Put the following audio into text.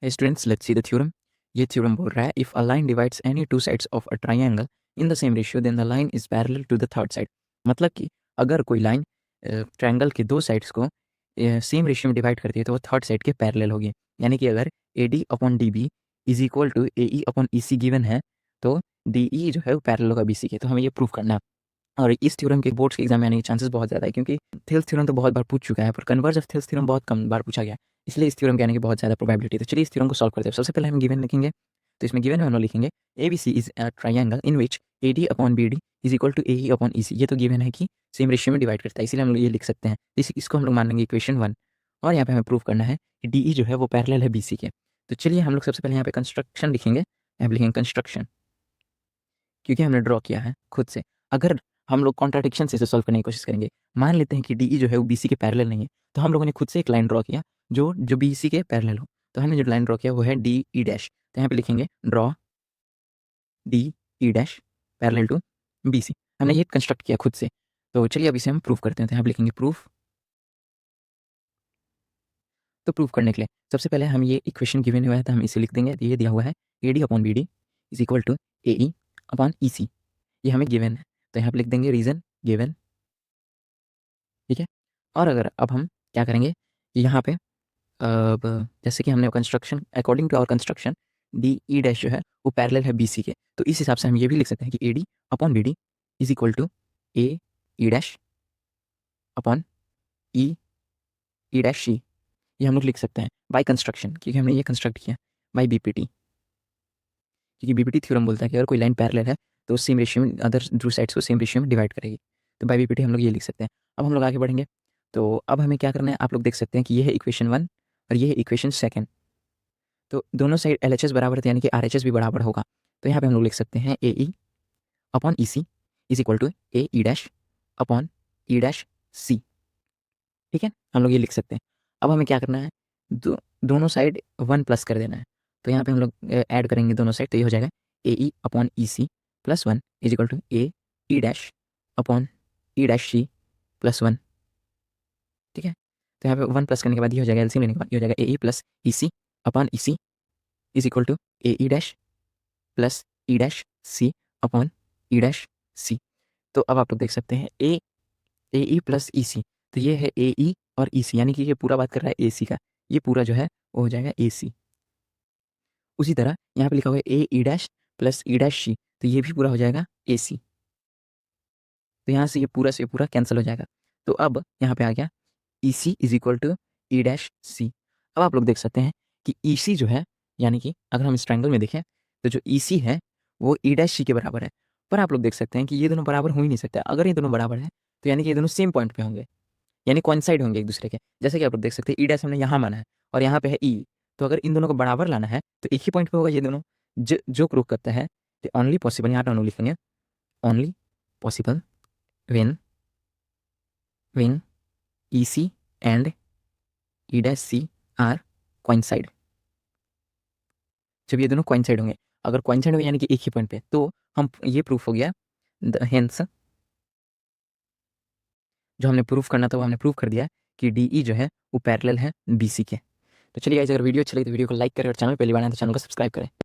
Hey students, let's see the theorem. ये theorem बोल रहा है if a line divides any two sides of a triangle in the same ratio then the line is parallel to the third side. मतलब कि अगर कोई line triangle के दो साइड्स को सेम रेशियो में डिवाइड करती है तो वो थर्ड साइड के पैरेलल होगी। यानी कि अगर A D upon D B is equal to A E upon E C given है तो डी ई जो है वो पैरेलल होगा बी सी के। तो हमें ये प्रूव करना है और इस थ्योरम के बोर्ड्स के एग्जाम में आने के चांसेस बहुत ज़्यादा है क्योंकि थेल्स थ्योरम तो बहुत बार पूछ चुका है पर कन्वर्ज ऑफ थेल्स थ्योरम बहुत कम बार पूछा गया, इसलिए इस थ्योरम के आने की बहुत ज़्यादा प्रोबेबिलिटी है। तो चलिए इस थ्योरम को सॉल्व करते हैं। सबसे पहले हम गिवन लिखेंगे, तो इसमें गिवन में हम लोग लिखेंगे A B C is a triangle in which A D upon B D is equal to A E upon E C. ये तो गिवन है कि सेम रेशियो में डिवाइड करता है, इसलिए हम लोग ये लिख सकते हैं। इसको हम लोग मान लेंगे इक्वेशन 1 और यहाँ पे हमें प्रूव करना है कि डी ई जो है वो पैरेलल है बी सी के। तो चलिए हम लोग सबसे पहले यहाँ पे कंस्ट्रक्शन लिखेंगे, यहाँ पे लिखेंगे कंस्ट्रक्शन क्योंकि हमने ड्रॉ किया है खुद से। अगर हम लोग कॉन्ट्राडिक्शन से इसे सॉल्व करने की कोशिश करेंगे, मान लेते हैं कि डी ई जो है वो बी सी के पैरेलल नहीं है, तो हम लोगों ने खुद से एक लाइन ड्रॉ किया जो बी सी के पैरेलल हो। तो हमने जो लाइन ड्रॉ किया वो है डी ई डैश। तो यहाँ पे लिखेंगे draw D E dash parallel to B C. हमने ये कंस्ट्रक्ट किया खुद से। तो चलिए अब इसे हम प्रूफ करते हैं। तो यहाँ पे लिखेंगे प्रूफ। तो प्रूफ करने के लिए सबसे पहले हम ये इक्वेशन गिवन हुआ है तो हम इसे लिख देंगे। ये दिया हुआ है A D upon B D is equal to A E upon E C, ये हमें गिवन है। तो यहाँ पे लिख देंगे रीजन गिवन, ठीक है। और अगर अब हम क्या करेंगे यहाँ पे, अब जैसे कि हमने construction according to our construction D E dash जो है वो पैरेलल है बी सी के, तो इस हिसाब से हम ये भी लिख सकते हैं कि A D upon B D is equal to A E dash upon E E dash C. ये हम लोग लिख सकते हैं बाय कंस्ट्रक्शन, क्योंकि हमने ये कंस्ट्रक्ट किया बाय बी पी टी, क्योंकि बी पी टी थ्योरम बोलता है कि अगर कोई लाइन पैरेलल है तो सेम रेशियो में अदर टू साइड्स को सेम रेशियो में डिवाइड करेगी। तो बाय बी पी टी हम लोग ये लिख सकते हैं। अब हम लोग आगे बढ़ेंगे, तो अब हमें क्या करना है, आप लोग देख सकते हैं कि ये है इक्वेशन 1 और ये है इक्वेशन 2। तो दोनों साइड एल एच एस बराबर है यानी कि आर एच एस भी बराबर होगा। तो यहाँ पे हम लोग लिख सकते हैं A E upon E C is equal to A E dash upon E dash C, ठीक है। हम लोग ये लिख सकते हैं। अब हमें क्या करना है, दोनों साइड 1 प्लस कर देना है। तो यहाँ पे हम लोग ऐड करेंगे दोनों साइड, तो ये हो जाएगा A E upon E C plus 1 is equal to A E dash upon E dash C plus 1, ठीक है। तो यहाँ पे 1 प्लस करने के बाद ये हो जाएगा, एलसीएम लेने के बाद ये हो जाएगा A E plus E C upon E C is equal to A E dash plus E dash C upon E dash C. तो अब आप लोग देख सकते हैं ए ई प्लस ई सी, तो ये है ए ई और ई सी, यानी कि ये पूरा बात कर रहा है ए सी का, ये पूरा जो है वो हो जाएगा ए सी। उसी तरह यहाँ पे लिखा हुआ है A E dash plus E dash C, तो ये भी पूरा हो जाएगा ए सी। तो यहाँ से ये पूरा कैंसिल हो जाएगा। तो अब यहाँ पे आ गया E C is equal to E dash C. अब आप लोग देख सकते हैं कि ई सी जो है, यानी कि अगर हम इस ट्रायंगल में देखें तो जो ई सी है वो ई डैश सी के बराबर है। पर आप लोग देख सकते हैं कि ये दोनों बराबर हो ही नहीं सकते। अगर ये दोनों बराबर है तो यानी कि ये दोनों सेम पॉइंट पे होंगे, यानी कोइंसाइड होंगे एक दूसरे के। जैसे कि आप लोग देख सकते हैं ई डैश हमने यहाँ माना है और यहाँ पे है ई, तो अगर इन दोनों को बराबर लाना है तो एक ही पॉइंट पे होगा ये दोनों। जो प्रूव करता है ओनली पॉसिबल, यहाँ पे लिखेंगे only possible when E C and E dash C are coincide. जब ये दोनों कोइंसाइड होंगे, अगर कोइंसाइड होंगे यानी कि एक ही पॉइंट पे, तो हम ये प्रूफ हो गया। हेंस जो हमने प्रूफ करना था वो हमने प्रूफ कर दिया कि डी ई जो है वो पैरेलल है बी सी के। तो चलिए गाइस, अगर वीडियो अच्छी लगी तो वीडियो को लाइक करें और चैनल पहली बार आए तो चैनल को सब्सक्राइब करें।